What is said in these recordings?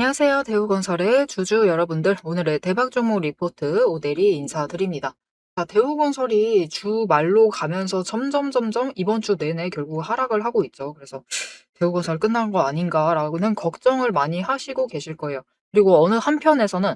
안녕하세요. 대우건설의 주주 여러분들. 오늘의 대박 종목 리포트 오대리 인사드립니다. 자, 대우건설이 주 말로 가면서 점점 이번 주 내내 결국 하락을 하고 있죠. 그래서 대우건설 끝난 거 아닌가라는 걱정을 많이 하시고 계실 거예요. 그리고 어느 한편에서는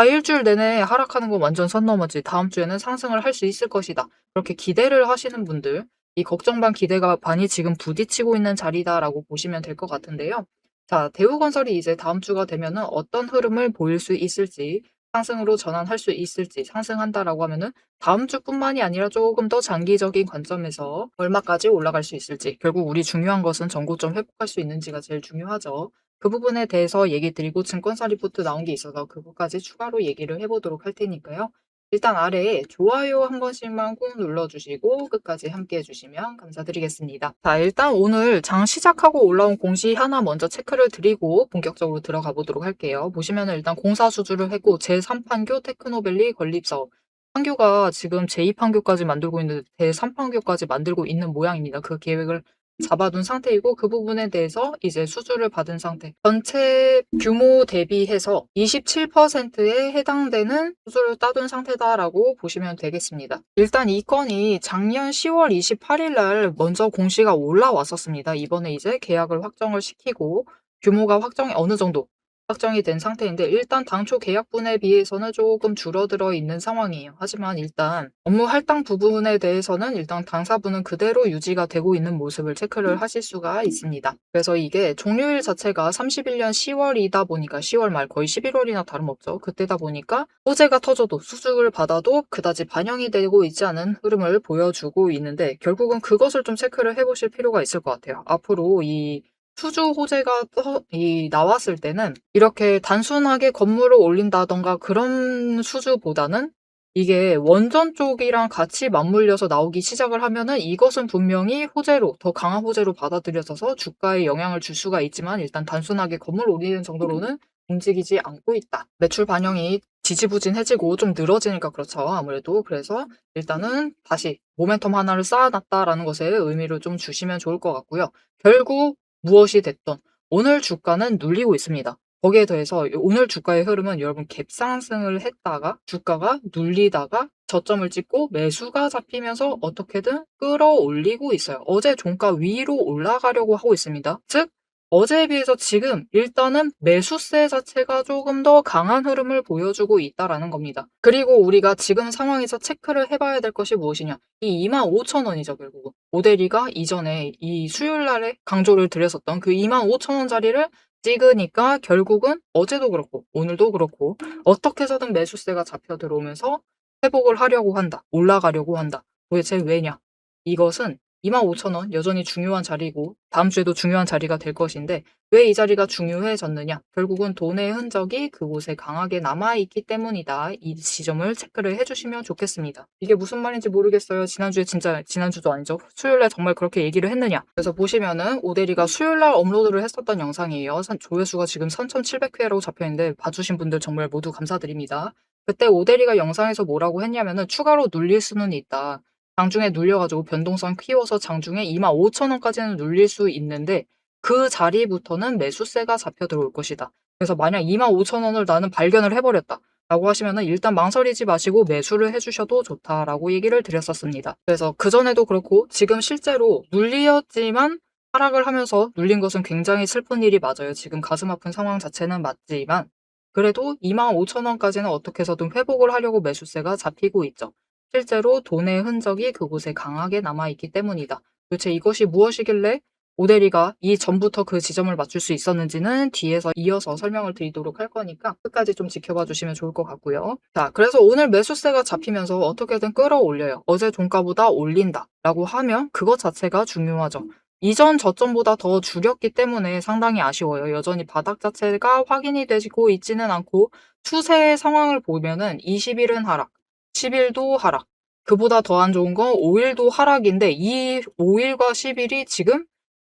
일주일 내내 하락하는 건 완전 선 넘었지. 다음 주에는 상승을 할 수 있을 것이다. 그렇게 기대를 하시는 분들, 이 걱정 반 기대가 반이 지금 부딪히고 있는 자리다라고 보시면 될 것 같은데요. 자, 대우건설이 이제 다음 주가 되면은 어떤 흐름을 보일 수 있을지, 상승으로 전환할 수 있을지, 상승한다라고 하면은 다음 주뿐만이 아니라 조금 더 장기적인 관점에서 얼마까지 올라갈 수 있을지, 결국 우리 중요한 것은 전고점 회복할 수 있는지가 제일 중요하죠. 그 부분에 대해서 얘기 드리고 증권사 리포트 나온 게 있어서 그것까지 추가로 얘기를 해보도록 할 테니까요. 일단 아래에 좋아요 한 번씩만 꾹 눌러주시고 끝까지 함께 해주시면 감사드리겠습니다. 자, 일단 오늘 장 시작하고 올라온 공시 하나 먼저 체크를 드리고 본격적으로 들어가 보도록 할게요. 보시면은 일단 공사 수주를 했고 제3판교 테크노밸리 건립사업. 판교가 지금 제2판교까지 만들고 있는데 제3판교까지 만들고 있는 모양입니다. 그 계획을 잡아둔 상태이고 그 부분에 대해서 이제 수주를 받은 상태. 전체 규모 대비해서 27%에 해당되는 수주를 따둔 상태다라고 보시면 되겠습니다. 일단 이 건이 작년 10월 28일 날 먼저 공시가 올라왔었습니다. 이번에 이제 계약을 확정을 시키고 규모가 어느 정도 확정이 된 상태인데 일단 당초 계약분에 비해서는 조금 줄어들어 있는 상황이에요. 하지만 일단 업무 할당 부분에 대해서는 일단 당사분은 그대로 유지가 되고 있는 모습을 체크를 하실 수가 있습니다. 그래서 이게 종료일 자체가 31년 10월이다 보니까 10월 말 거의 11월이나 다름없죠. 그때다 보니까 호재가 터져도 수주를 받아도 그다지 반영이 되고 있지 않은 흐름을 보여주고 있는데 결국은 그것을 좀 체크를 해보실 필요가 있을 것 같아요. 앞으로 이 수주 호재가 나왔을 때는 이렇게 단순하게 건물을 올린다던가 그런 수주보다는 이게 원전 쪽이랑 같이 맞물려서 나오기 시작을 하면은 이것은 분명히 호재로, 더 강한 호재로 받아들여져서 주가에 영향을 줄 수가 있지만 일단 단순하게 건물 올리는 정도로는 움직이지 않고 있다. 매출 반영이 지지부진해지고 좀 늘어지니까 그렇죠. 아무래도. 그래서 일단은 다시 모멘텀 하나를 쌓아놨다라는 것에 의미를 좀 주시면 좋을 것 같고요. 결국 무엇이 됐던 오늘 주가는 눌리고 있습니다. 거기에 더해서 오늘 주가의 흐름은 여러분 갭상승을 했다가 주가가 눌리다가 저점을 찍고 매수가 잡히면서 어떻게든 끌어올리고 있어요. 어제 종가 위로 올라가려고 하고 있습니다. 즉 어제에 비해서 지금 일단은 매수세 자체가 조금 더 강한 흐름을 보여주고 있다라는 겁니다. 그리고 우리가 지금 상황에서 체크를 해봐야 될 것이 무엇이냐. 이 25,000원이죠, 결국은. 오데리가 이전에 이 수요일 날에 강조를 드렸었던 그 25,000원짜리를 찍으니까 결국은 어제도 그렇고 오늘도 그렇고 어떻게 해서든 매수세가 잡혀 들어오면서 회복을 하려고 한다. 올라가려고 한다. 도대체 왜냐? 이것은 25,000원 여전히 중요한 자리고 다음 주에도 중요한 자리가 될 것인데 왜 이 자리가 중요해졌느냐? 결국은 돈의 흔적이 그곳에 강하게 남아있기 때문이다. 이 지점을 체크를 해주시면 좋겠습니다. 이게 무슨 말인지 모르겠어요. 지난주도 아니죠. 수요일날 정말 그렇게 얘기를 했느냐? 그래서 보시면은 오데리가 수요일날 업로드를 했었던 영상이에요. 조회수가 지금 3,700회라고 잡혀있는데 봐주신 분들 정말 모두 감사드립니다. 그때 오데리가 영상에서 뭐라고 했냐면은 추가로 눌릴 수는 있다. 장중에 눌려가지고 변동성 키워서 장중에 25,000원까지는 눌릴 수 있는데 그 자리부터는 매수세가 잡혀 들어올 것이다. 그래서 만약 25,000원을 나는 발견을 해버렸다. 라고 하시면은 일단 망설이지 마시고 매수를 해주셔도 좋다라고 얘기를 드렸었습니다. 그래서 그전에도 그렇고 지금 실제로 눌리었지만 하락을 하면서 눌린 것은 굉장히 슬픈 일이 맞아요. 지금 가슴 아픈 상황 자체는 맞지만 그래도 25,000원까지는 어떻게 해서든 회복을 하려고 매수세가 잡히고 있죠. 실제로 돈의 흔적이 그곳에 강하게 남아있기 때문이다. 도대체 이것이 무엇이길래 오데리가 이 전부터 그 지점을 맞출 수 있었는지는 뒤에서 이어서 설명을 드리도록 할 거니까 끝까지 좀 지켜봐 주시면 좋을 것 같고요. 자, 그래서 오늘 매수세가 잡히면서 어떻게든 끌어올려요. 어제 종가보다 올린다 라고 하면 그것 자체가 중요하죠. 이전 저점보다 더 줄였기 때문에 상당히 아쉬워요. 여전히 바닥 자체가 확인이 되고 있지는 않고 추세의 상황을 보면은 20일은 하락, 10일도 하락, 그보다 더 안 좋은 건 5일도 하락인데 이 5일과 10일이 지금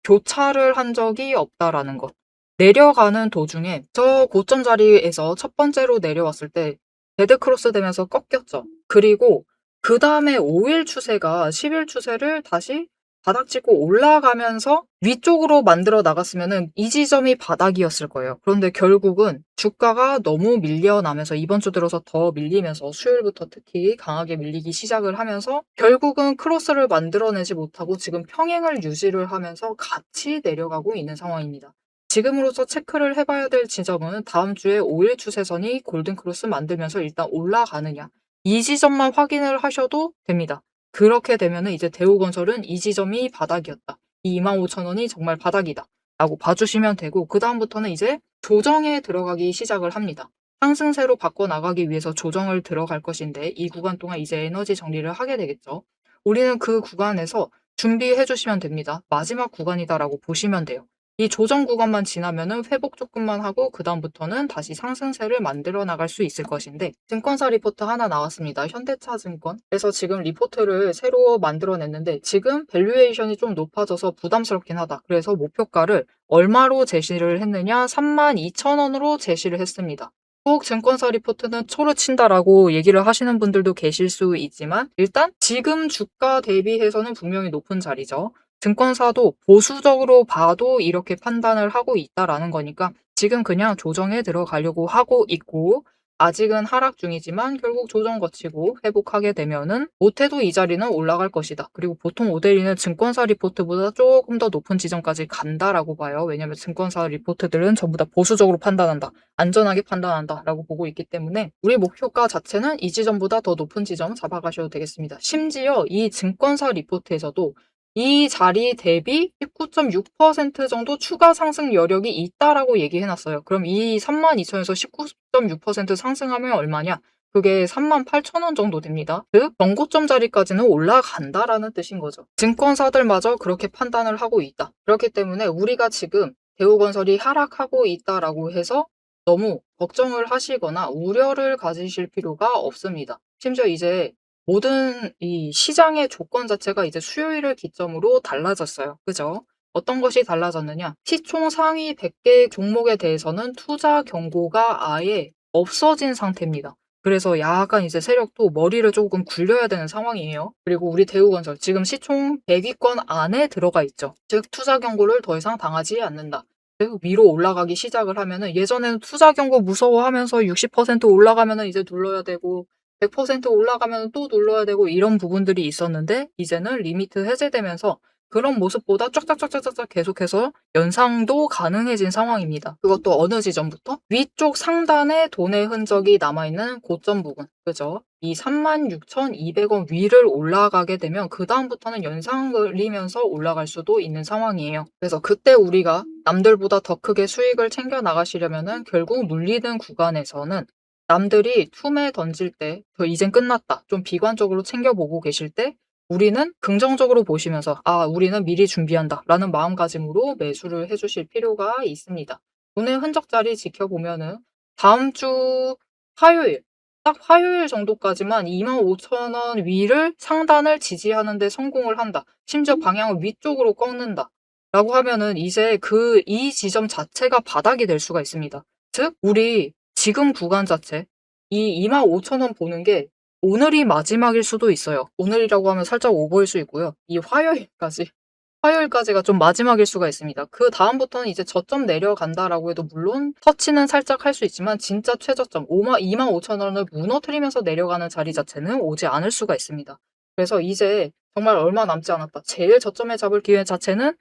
교차를 한 적이 없다라는 것. 내려가는 도중에 저 고점 자리에서 첫 번째로 내려왔을 때 데드크로스 되면서 꺾였죠. 그리고 그 다음에 5일 추세가 10일 추세를 다시 바닥 찍고 올라가면서 위쪽으로 만들어 나갔으면은 이 지점이 바닥이었을 거예요. 그런데 결국은 주가가 너무 밀려나면서 이번 주 들어서 더 밀리면서 수요일부터 특히 강하게 밀리기 시작을 하면서 결국은 크로스를 만들어내지 못하고 지금 평행을 유지를 하면서 같이 내려가고 있는 상황입니다. 지금으로서 체크를 해봐야 될 지점은 다음 주에 5일 추세선이 골든크로스 만들면서 일단 올라가느냐. 이 지점만 확인을 하셔도 됩니다. 그렇게 되면은 이제 대우건설은 이 지점이 바닥이었다. 이 25,000원이 정말 바닥이다. 라고 봐주시면 되고, 그다음부터는 이제 조정에 들어가기 시작을 합니다. 상승세로 바꿔나가기 위해서 조정을 들어갈 것인데, 이 구간 동안 이제 에너지 정리를 하게 되겠죠. 우리는 그 구간에서 준비해 주시면 됩니다. 마지막 구간이다라고 보시면 돼요. 이 조정 구간만 지나면은 회복 조금만 하고 그다음부터는 다시 상승세를 만들어 나갈 수 있을 것인데, 증권사 리포트 하나 나왔습니다. 현대차증권에서 지금 리포트를 새로 만들어냈는데 지금 밸류에이션이 좀 높아져서 부담스럽긴 하다. 그래서 목표가를 얼마로 제시를 했느냐? 32,000원으로 제시를 했습니다. 꼭 증권사 리포트는 초를 친다라고 얘기를 하시는 분들도 계실 수 있지만, 일단 지금 주가 대비해서는 분명히 높은 자리죠. 증권사도 보수적으로 봐도 이렇게 판단을 하고 있다라는 거니까 지금 그냥 조정에 들어가려고 하고 있고, 아직은 하락 중이지만 결국 조정 거치고 회복하게 되면은 못해도 이 자리는 올라갈 것이다. 그리고 보통 오데리는 증권사 리포트보다 조금 더 높은 지점까지 간다라고 봐요. 왜냐하면 증권사 리포트들은 전부 다 보수적으로 판단한다. 안전하게 판단한다 라고 보고 있기 때문에 우리 목표가 자체는 이 지점보다 더 높은 지점 잡아가셔도 되겠습니다. 심지어 이 증권사 리포트에서도 이 자리 대비 19.6% 정도 추가 상승 여력이 있다라고 얘기해놨어요. 그럼 이 32,000에서 19.6% 상승하면 얼마냐? 그게 38,000원 정도 됩니다. 즉 전고점 자리까지는 올라간다라는 뜻인 거죠. 증권사들마저 그렇게 판단을 하고 있다. 그렇기 때문에 우리가 지금 대우건설이 하락하고 있다라고 해서 너무 걱정을 하시거나 우려를 가지실 필요가 없습니다. 심지어 이제 모든 이 시장의 조건 자체가 이제 수요일을 기점으로 달라졌어요. 그죠? 어떤 것이 달라졌느냐? 시총 상위 100개 종목에 대해서는 투자 경고가 아예 없어진 상태입니다. 그래서 약간 이제 세력도 머리를 조금 굴려야 되는 상황이에요. 그리고 우리 대우건설 지금 시총 100위권 안에 들어가 있죠. 즉 투자 경고를 더 이상 당하지 않는다. 즉 위로 올라가기 시작을 하면은, 예전에는 투자 경고 무서워하면서 60% 올라가면은 이제 눌러야 되고 100% 올라가면 또 눌러야 되고 이런 부분들이 있었는데, 이제는 리미트 해제되면서 그런 모습보다 쫙쫙쫙쫙쫙 계속해서 연상도 가능해진 상황입니다. 그것도 어느 지점부터? 위쪽 상단에 돈의 흔적이 남아있는 고점 부분. 그죠? 이 36,200원 위를 올라가게 되면 그 다음부터는 연상 그리면서 올라갈 수도 있는 상황이에요. 그래서 그때 우리가 남들보다 더 크게 수익을 챙겨 나가시려면은 결국 눌리는 구간에서는 남들이 툼에 던질 때 이젠 끝났다. 좀 비관적으로 챙겨보고 계실 때 우리는 긍정적으로 보시면서 우리는 미리 준비한다 라는 마음가짐으로 매수를 해주실 필요가 있습니다. 돈의 흔적 자리 지켜보면은 다음 주 화요일, 딱 화요일 정도까지만 25,000원 위를 상단을 지지하는 데 성공을 한다. 심지어 방향을 위쪽으로 꺾는다. 라고 하면은 이제 이 지점 자체가 바닥이 될 수가 있습니다. 즉, 우리 지금 구간 자체, 이 25,000원 보는 게 오늘이 마지막일 수도 있어요. 오늘이라고 하면 살짝 오버일 수 있고요. 이 화요일까지가 좀 마지막일 수가 있습니다. 그 다음부터는 이제 저점 내려간다라고 해도 물론 터치는 살짝 할 수 있지만 진짜 최저점 25,000원을 무너뜨리면서 내려가는 자리 자체는 오지 않을 수가 있습니다. 그래서 이제 정말 얼마 남지 않았다. 제일 저점에 잡을 기회 자체는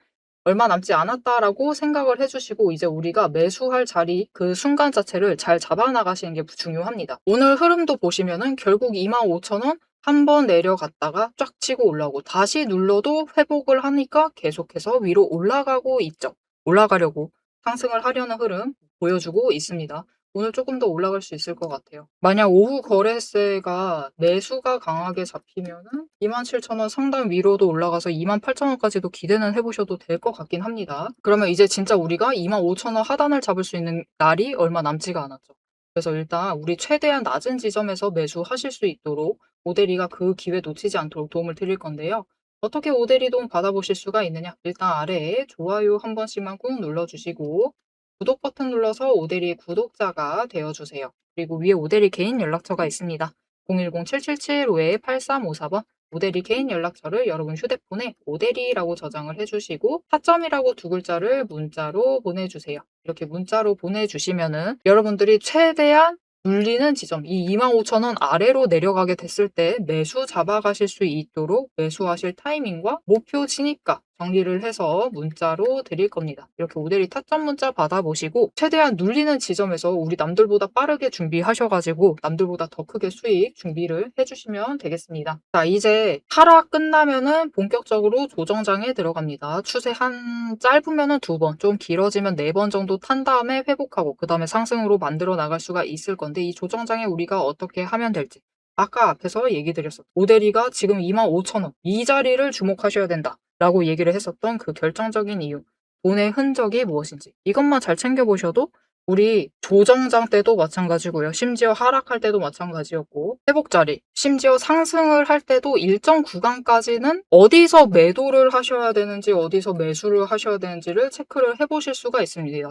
얼마 남지 않았다라고 생각을 해주시고 이제 우리가 매수할 자리 그 순간 자체를 잘 잡아나가시는 게 중요합니다. 오늘 흐름도 보시면은 결국 25,000원 한 번 내려갔다가 쫙 치고 올라오고 다시 눌러도 회복을 하니까 계속해서 위로 올라가고 있죠. 올라가려고 상승을 하려는 흐름 보여주고 있습니다. 오늘 조금 더 올라갈 수 있을 것 같아요. 만약 오후 거래세가 매수가 강하게 잡히면은 27,000원 상단 위로도 올라가서 28,000원까지도 기대는 해보셔도 될 것 같긴 합니다. 그러면 이제 진짜 우리가 25,000원 하단을 잡을 수 있는 날이 얼마 남지가 않았죠. 그래서 일단 우리 최대한 낮은 지점에서 매수하실 수 있도록 오데리가 그 기회 놓치지 않도록 도움을 드릴 건데요. 어떻게 오데리 도움 받아보실 수가 있느냐? 일단 아래에 좋아요 한 번씩만 꾹 눌러주시고 구독 버튼 눌러서 오데리 구독자가 되어주세요. 그리고 위에 오데리 개인 연락처가 있습니다. 010-777-8354번 오대리 개인 연락처를 여러분 휴대폰에 오대리라고 저장을 해주시고 타점이라고 두 글자를 문자로 보내주세요. 이렇게 문자로 보내주시면은 여러분들이 최대한 눌리는 지점, 이 25,000원 아래로 내려가게 됐을 때 매수 잡아가실 수 있도록 매수하실 타이밍과 목표 진입가 정리를 해서 문자로 드릴 겁니다. 이렇게 오대리 타점 문자 받아보시고 최대한 눌리는 지점에서 우리 남들보다 빠르게 준비하셔가지고 남들보다 더 크게 수익 준비를 해주시면 되겠습니다. 자, 이제 하락 끝나면은 본격적으로 조정장에 들어갑니다. 추세 한 짧으면은 2번, 좀 길어지면 4번 정도 탄 다음에 회복하고 그 다음에 상승으로 만들어 나갈 수가 있을 건데 이 조정장에 우리가 어떻게 하면 될지 아까 앞에서 얘기 드렸었죠. 오대리가 지금 25,000원 이 자리를 주목하셔야 된다 라고 얘기를 했었던 그 결정적인 이유, 돈의 흔적이 무엇인지 이것만 잘 챙겨보셔도 우리 조정장 때도 마찬가지고요. 심지어 하락할 때도 마찬가지였고 회복 자리, 심지어 상승을 할 때도 일정 구간까지는 어디서 매도를 하셔야 되는지 어디서 매수를 하셔야 되는지를 체크를 해보실 수가 있습니다.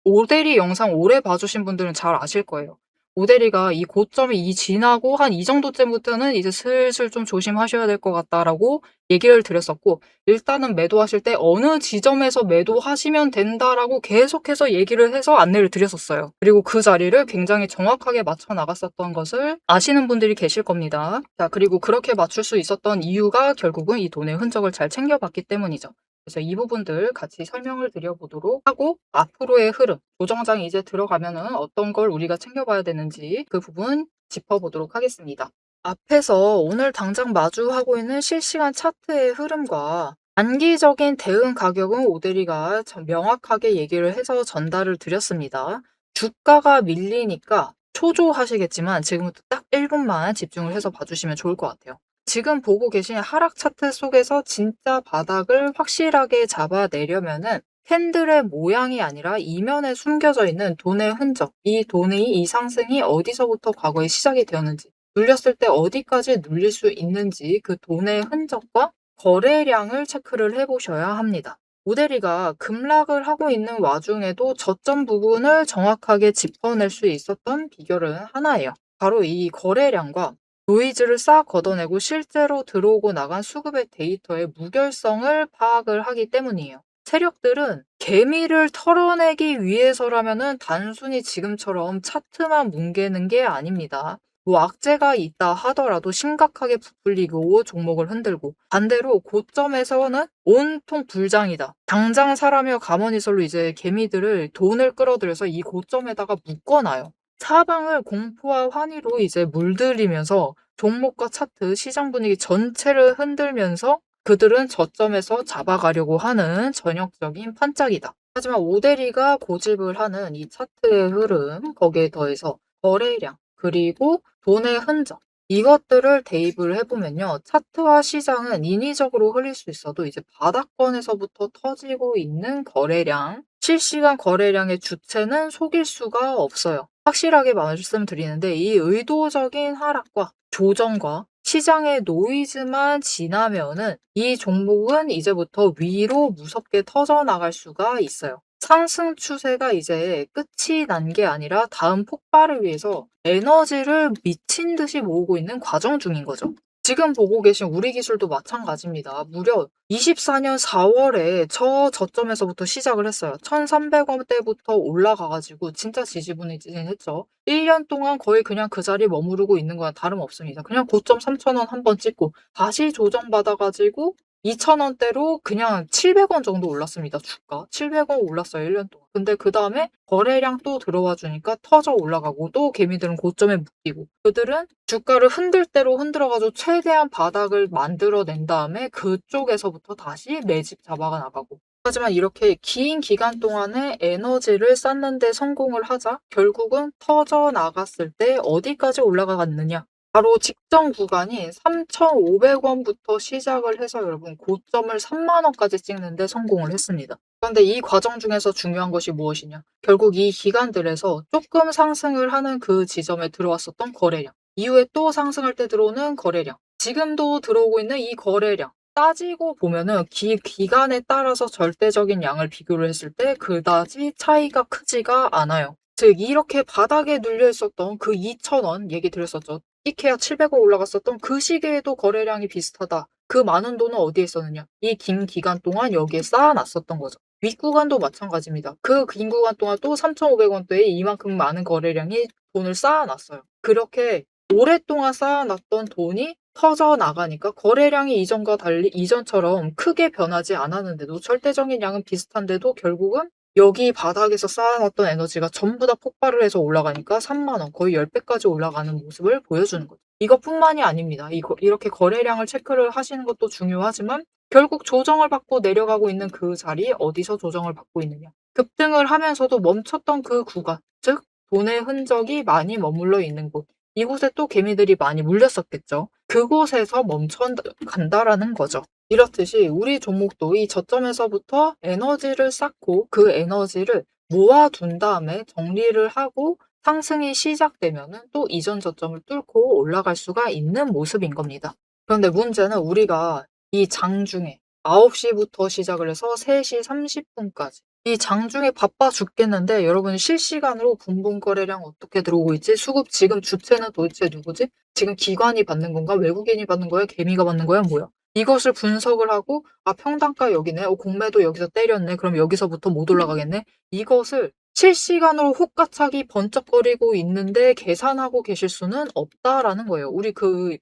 오대리 영상 오래 봐주신 분들은 잘 아실 거예요. 오대리가 이 고점이 지나고 한 이 정도쯤부터는 이제 슬슬 좀 조심하셔야 될 것 같다라고 얘기를 드렸었고 일단은 매도하실 때 어느 지점에서 매도하시면 된다라고 계속해서 얘기를 해서 안내를 드렸었어요. 그리고 그 자리를 굉장히 정확하게 맞춰 나갔었던 것을 아시는 분들이 계실 겁니다. 자, 그리고 그렇게 맞출 수 있었던 이유가 결국은 이 돈의 흔적을 잘 챙겨봤기 때문이죠. 그래서 이 부분들 같이 설명을 드려보도록 하고 앞으로의 흐름, 조정장이 이제 들어가면은 어떤 걸 우리가 챙겨봐야 되는지 그 부분 짚어보도록 하겠습니다. 앞에서 오늘 당장 마주하고 있는 실시간 차트의 흐름과 단기적인 대응 가격은 오대리가 명확하게 얘기를 해서 전달을 드렸습니다. 주가가 밀리니까 초조하시겠지만 지금부터 딱 1분만 집중을 해서 봐주시면 좋을 것 같아요. 지금 보고 계신 하락 차트 속에서 진짜 바닥을 확실하게 잡아내려면은 캔들의 모양이 아니라 이면에 숨겨져 있는 돈의 흔적, 이 돈의 이 상승이 어디서부터 과거에 시작이 되었는지, 눌렸을 때 어디까지 눌릴 수 있는지 그 돈의 흔적과 거래량을 체크를 해보셔야 합니다. 오대리가 급락을 하고 있는 와중에도 저점 부분을 정확하게 짚어낼 수 있었던 비결은 하나예요. 바로 이 거래량과 노이즈를 싹 걷어내고 실제로 들어오고 나간 수급의 데이터의 무결성을 파악을 하기 때문이에요. 세력들은 개미를 털어내기 위해서라면은 단순히 지금처럼 차트만 뭉개는 게 아닙니다. 뭐 악재가 있다 하더라도 심각하게 부풀리고 종목을 흔들고 반대로 고점에서는 온통 불장이다. 당장 사라며 가머니설로 이제 개미들을 돈을 끌어들여서 이 고점에다가 묶어놔요. 사방을 공포와 환희로 이제 물들이면서 종목과 차트, 시장 분위기 전체를 흔들면서 그들은 저점에서 잡아가려고 하는 전형적인 판짝이다. 하지만 오대리가 고집을 하는 이 차트의 흐름, 거기에 더해서 거래량, 그리고 돈의 흔적, 이것들을 대입을 해보면요. 차트와 시장은 인위적으로 흘릴 수 있어도 이제 바닥권에서부터 터지고 있는 거래량, 실시간 거래량의 주체는 속일 수가 없어요. 확실하게 말씀드리는데 이 의도적인 하락과 조정과 시장의 노이즈만 지나면은 이 종목은 이제부터 위로 무섭게 터져나갈 수가 있어요. 상승 추세가 이제 끝이 난 게 아니라 다음 폭발을 위해서 에너지를 미친 듯이 모으고 있는 과정 중인 거죠. 지금 보고 계신 우리 기술도 마찬가지입니다. 무려 24년 4월에 저점에서부터 시작을 했어요. 1,300원대부터 올라가가지고 진짜 지지부진했죠. 1년 동안 거의 그냥 그 자리에 머무르고 있는 거랑 다름없습니다. 그냥 고점 3,000원 한번 찍고 다시 조정받아가지고 2,000원대로 그냥 700원 정도 올랐습니다. 주가. 700원 올랐어요. 1년 동안. 근데 그 다음에 거래량 또 들어와 주니까 터져 올라가고 또 개미들은 고점에 묶이고 그들은 주가를 흔들 대로 흔들어가지고 최대한 바닥을 만들어낸 다음에 그쪽에서부터 다시 매집 잡아가 나가고 하지만 이렇게 긴 기간 동안에 에너지를 쌓는데 성공을 하자 결국은 터져 나갔을 때 어디까지 올라가갔느냐 바로 직전 구간이 3,500원부터 시작을 해서 여러분 고점을 3만 원까지 찍는데 성공을 했습니다. 그런데 이 과정 중에서 중요한 것이 무엇이냐? 결국 이 기간들에서 조금 상승을 하는 그 지점에 들어왔었던 거래량, 이후에 또 상승할 때 들어오는 거래량, 지금도 들어오고 있는 이 거래량, 따지고 보면은 기간에 따라서 절대적인 양을 비교를 했을 때 그다지 차이가 크지가 않아요. 즉 이렇게 바닥에 눌려 있었던 그 2,000원 얘기 드렸었죠. 이케아 700억 올라갔었던 그 시기에도 거래량이 비슷하다. 그 많은 돈은 어디에 있었느냐? 이 긴 기간 동안 여기에 쌓아놨었던 거죠. 윗구간도 마찬가지입니다. 그 긴 구간 동안 또 3,500원대에 이만큼 많은 거래량이 돈을 쌓아놨어요. 그렇게 오랫동안 쌓아놨던 돈이 터져나가니까 거래량이 이전과 달리 이전처럼 크게 변하지 않았는데도 절대적인 양은 비슷한데도 결국은 여기 바닥에서 쌓아놨던 에너지가 전부 다 폭발을 해서 올라가니까 3만 원, 거의 10배까지 올라가는 모습을 보여주는 거죠. 이것뿐만이 아닙니다. 이렇게 거래량을 체크를 하시는 것도 중요하지만 결국 조정을 받고 내려가고 있는 그 자리 어디서 조정을 받고 있느냐. 급등을 하면서도 멈췄던 그 구간, 즉 돈의 흔적이 많이 머물러 있는 곳. 이곳에 또 개미들이 많이 물렸었겠죠. 그곳에서 멈춰간다라는 거죠. 이렇듯이 우리 종목도 이 저점에서부터 에너지를 쌓고 그 에너지를 모아둔 다음에 정리를 하고 상승이 시작되면은 또 이전 저점을 뚫고 올라갈 수가 있는 모습인 겁니다. 그런데 문제는 우리가 이 장중에 9시부터 시작을 해서 3시 30분까지 이 장중에 바빠 죽겠는데 여러분 실시간으로 분봉 거래량 어떻게 들어오고 있지? 수급 지금 주체는 도대체 누구지? 지금 기관이 받는 건가? 외국인이 받는 거야? 개미가 받는 거야? 뭐야? 이것을 분석을 하고 평단가 여기네. 공매도 여기서 때렸네. 그럼 여기서부터 못 올라가겠네. 이것을 실시간으로 혹가차기 번쩍거리고 있는데 계산하고 계실 수는 없다라는 거예요. 우리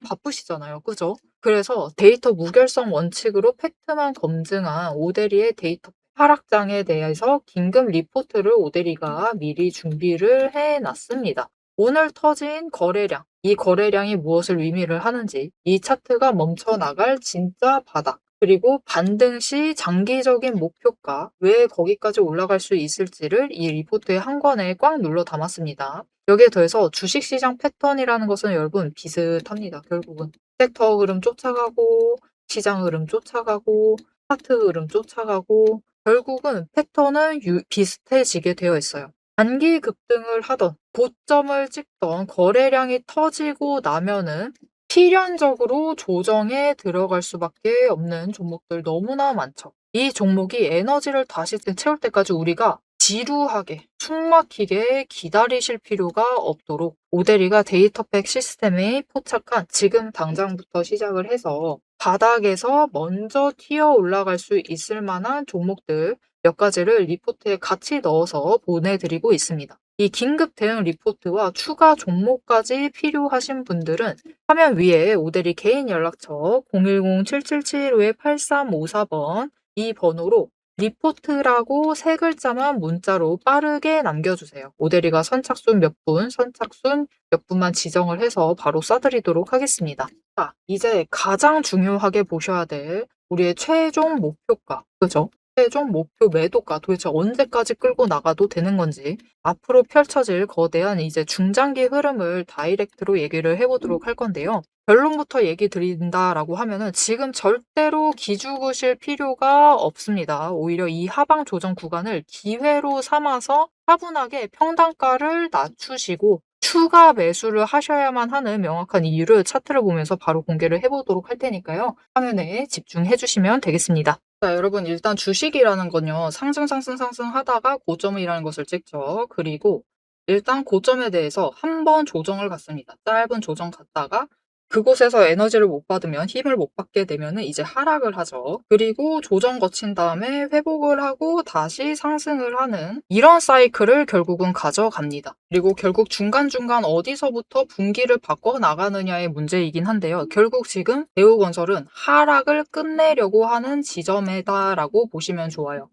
바쁘시잖아요. 그죠? 그래서 데이터 무결성 원칙으로 팩트만 검증한 오데리의 데이터 하락장에 대해서 긴급 리포트를 오데리가 미리 준비를 해놨습니다. 오늘 터진 거래량, 이 거래량이 무엇을 의미를 하는지, 이 차트가 멈춰나갈 진짜 바닥, 그리고 반등 시 장기적인 목표가 왜 거기까지 올라갈 수 있을지를 이 리포트의 한 권에 꽉 눌러 담았습니다. 여기에 더해서 주식시장 패턴이라는 것은 여러분 비슷합니다. 결국은 섹터 흐름 쫓아가고 시장 흐름 쫓아가고 차트 흐름 쫓아가고 결국은 패턴은 비슷해지게 되어 있어요. 단기 급등을 하던 고점을 찍던 거래량이 터지고 나면은 필연적으로 조정에 들어갈 수밖에 없는 종목들 너무나 많죠. 이 종목이 에너지를 다시 채울 때까지 우리가 지루하게 숨막히게 기다리실 필요가 없도록 오데리가 데이터팩 시스템에 포착한 지금 당장부터 시작을 해서 바닥에서 먼저 튀어 올라갈 수 있을 만한 종목들 몇 가지를 리포트에 같이 넣어서 보내드리고 있습니다. 이 긴급 대응 리포트와 추가 종목까지 필요하신 분들은 화면 위에 오데리 개인 연락처 010-7775-8354번 이 번호로 리포트라고 세 글자만 문자로 빠르게 남겨주세요. 오데리가 선착순 몇 분만 지정을 해서 바로 쏴드리도록 하겠습니다. 자, 이제 가장 중요하게 보셔야 될 우리의 최종 목표가, 그죠? 최종 목표 매도가 도대체 언제까지 끌고 나가도 되는 건지 앞으로 펼쳐질 거대한 이제 중장기 흐름을 다이렉트로 얘기를 해보도록 할 건데요. 결론부터 얘기 드린다라고 하면은 지금 절대로 기죽으실 필요가 없습니다. 오히려 이 하방 조정 구간을 기회로 삼아서 차분하게 평단가를 낮추시고 추가 매수를 하셔야만 하는 명확한 이유를 차트를 보면서 바로 공개를 해보도록 할 테니까요. 화면에 집중해 주시면 되겠습니다. 자, 여러분 일단 주식이라는 건요. 상승 하다가 고점이라는 것을 찍죠. 그리고 일단 고점에 대해서 한 번 조정을 갔습니다. 짧은 조정 갔다가 그곳에서 에너지를 못 받으면 힘을 못 받게 되면은 이제 하락을 하죠. 그리고 조정 거친 다음에 회복을 하고 다시 상승을 하는 이런 사이클을 결국은 가져갑니다. 그리고 결국 중간중간 어디서부터 분기를 바꿔 나가느냐의 문제이긴 한데요. 결국 지금 대우건설은 하락을 끝내려고 하는 지점이다라고 보시면 좋아요.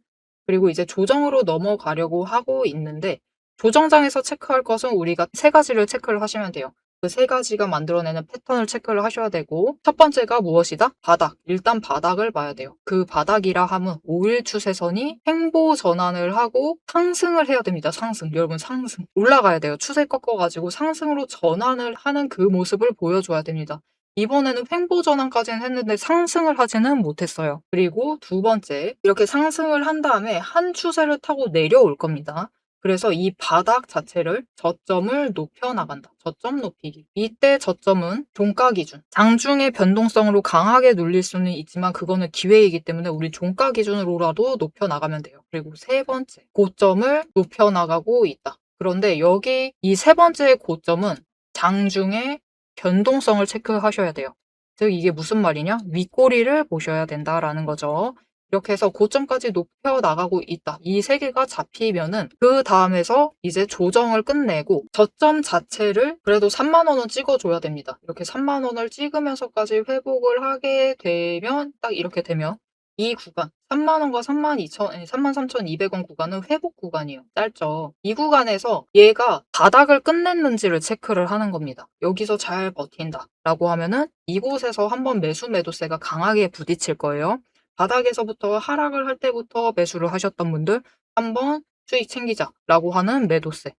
그리고 이제 조정으로 넘어가려고 하고 있는데 조정장에서 체크할 것은 우리가 세 가지를 체크를 하시면 돼요. 그 세 가지가 만들어내는 패턴을 체크를 하셔야 되고 첫 번째가 무엇이다? 바닥. 일단 바닥을 봐야 돼요. 그 바닥이라 함은 5일 추세선이 횡보 전환을 하고 상승을 해야 됩니다. 상승. 여러분 상승. 올라가야 돼요. 추세 꺾어가지고 상승으로 전환을 하는 그 모습을 보여줘야 됩니다. 이번에는 횡보 전환까지는 했는데 상승을 하지는 못했어요. 그리고 두 번째, 이렇게 상승을 한 다음에 한 추세를 타고 내려올 겁니다. 그래서 이 바닥 자체를 저점을 높여 나간다. 저점 높이기. 이때 저점은 종가 기준. 장중의 변동성으로 강하게 눌릴 수는 있지만 그거는 기회이기 때문에 우리 종가 기준으로라도 높여 나가면 돼요. 그리고 세 번째, 고점을 높여 나가고 있다. 그런데 여기 이 세 번째 고점은 장중에 변동성을 체크하셔야 돼요. 즉 이게 무슨 말이냐? 윗꼬리를 보셔야 된다라는 거죠. 이렇게 해서 고점까지 높여 나가고 있다. 이 세 개가 잡히면은 그다음에서 이제 조정을 끝내고 저점 자체를 그래도 3만 원은 찍어 줘야 됩니다. 이렇게 3만 원을 찍으면서까지 회복을 하게 되면 딱 이렇게 되면 이 구간 3만 원과 32,000 아니 33,200원 구간은 회복 구간이에요. 짧죠. 이 구간에서 얘가 바닥을 끝냈는지를 체크를 하는 겁니다. 여기서 잘 버틴다라고 하면은 이곳에서 한번 매수 매도세가 강하게 부딪힐 거예요. 바닥에서부터 하락을 할 때부터 매수를 하셨던 분들 한번 수익 챙기자라고 하는 매도세.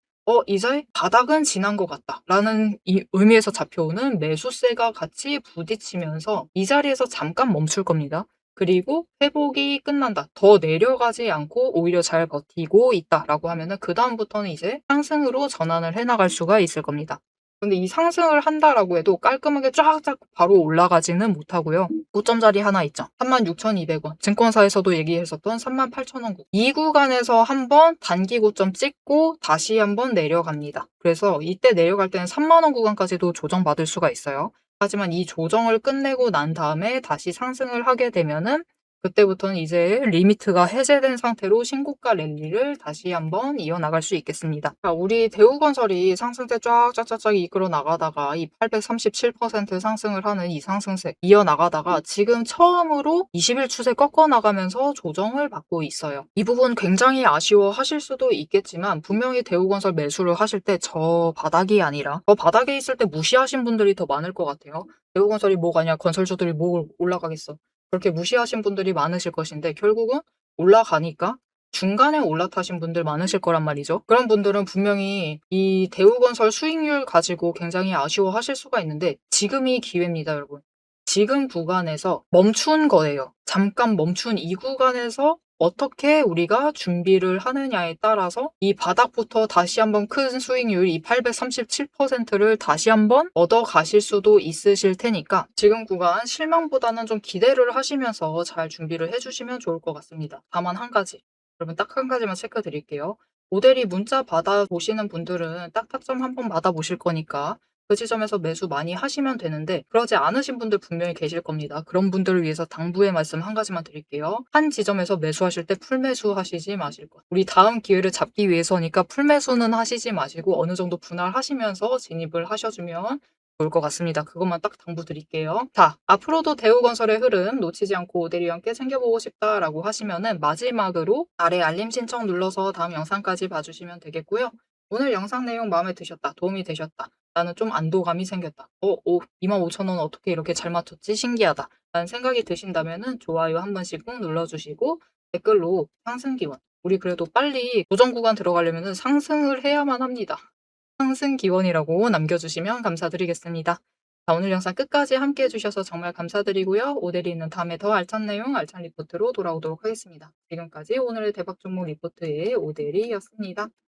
이제 바닥은 지난 것 같다라는 이 의미에서 잡혀오는 매수세가 같이 부딪히면서 이 자리에서 잠깐 멈출 겁니다. 그리고 회복이 끝난다. 더 내려가지 않고 오히려 잘 버티고 있다라고 하면은 그다음부터는 이제 상승으로 전환을 해 나갈 수가 있을 겁니다. 근데 이 상승을 한다라고 해도 깔끔하게 쫙쫙 바로 올라가지는 못하고요. 고점 자리 하나 있죠. 36,200원. 증권사에서도 얘기했었던 38,000원. 이 구간에서 한번 단기 고점 찍고 다시 한번 내려갑니다. 그래서 이때 내려갈 때는 3만 원 구간까지도 조정받을 수가 있어요. 하지만 이 조정을 끝내고 난 다음에 다시 상승을 하게 되면은 그때부터는 이제 리미트가 해제된 상태로 신고가 랠리를 다시 한번 이어나갈 수 있겠습니다. 자, 우리 대우건설이 상승세 쫙쫙쫙쫙 이끌어 나가다가 이 837% 상승을 하는 이 상승세 이어나가다가 지금 처음으로 20일 추세 꺾어 나가면서 조정을 받고 있어요. 이 부분 굉장히 아쉬워하실 수도 있겠지만 분명히 대우건설 매수를 하실 때 저 바닥이 아니라 저 바닥에 있을 때 무시하신 분들이 더 많을 것 같아요. 대우건설이 뭐가 냐 건설주들이 뭐 올라가겠어. 그렇게 무시하신 분들이 많으실 것인데 결국은 올라가니까 중간에 올라타신 분들 많으실 거란 말이죠. 그런 분들은 분명히 이 대우건설 수익률 가지고 굉장히 아쉬워하실 수가 있는데 지금이 기회입니다, 여러분. 지금 구간에서 멈춘 거예요. 잠깐 멈춘 이 구간에서 어떻게 우리가 준비를 하느냐에 따라서 이 바닥부터 다시 한번 큰 수익률 이 837%를 다시 한번 얻어 가실 수도 있으실 테니까 지금 구간 실망보다는 좀 기대를 하시면서 잘 준비를 해주시면 좋을 것 같습니다. 다만 한 가지. 여러분 딱 한 가지만 체크 드릴게요. 모델이 문자 받아보시는 분들은 딱 타점 한번 받아보실 거니까 그 지점에서 매수 많이 하시면 되는데 그러지 않으신 분들 분명히 계실 겁니다. 그런 분들을 위해서 당부의 말씀 한 가지만 드릴게요. 한 지점에서 매수하실 때 풀매수 하시지 마실 것. 우리 다음 기회를 잡기 위해서니까 풀매수는 하시지 마시고 어느 정도 분할하시면서 진입을 하셔주면 좋을 것 같습니다. 그것만 딱 당부 드릴게요. 자, 앞으로도 대우건설의 흐름 놓치지 않고 오대리와 함께 챙겨보고 싶다라고 하시면은 마지막으로 아래 알림 신청 눌러서 다음 영상까지 봐주시면 되겠고요. 오늘 영상 내용 마음에 드셨다, 도움이 되셨다, 나는 좀 안도감이 생겼다. 25,000원 어떻게 이렇게 잘 맞췄지? 신기하다. 라는 생각이 드신다면은 좋아요 한 번씩 꾹 눌러주시고 댓글로 상승 기원. 우리 그래도 빨리 고정 구간 들어가려면은 상승을 해야만 합니다. 상승 기원이라고 남겨주시면 감사드리겠습니다. 자, 오늘 영상 끝까지 함께 해주셔서 정말 감사드리고요. 오대리는 다음에 더 알찬 내용, 알찬 리포트로 돌아오도록 하겠습니다. 지금까지 오늘의 대박 종목 리포트의 오대리였습니다.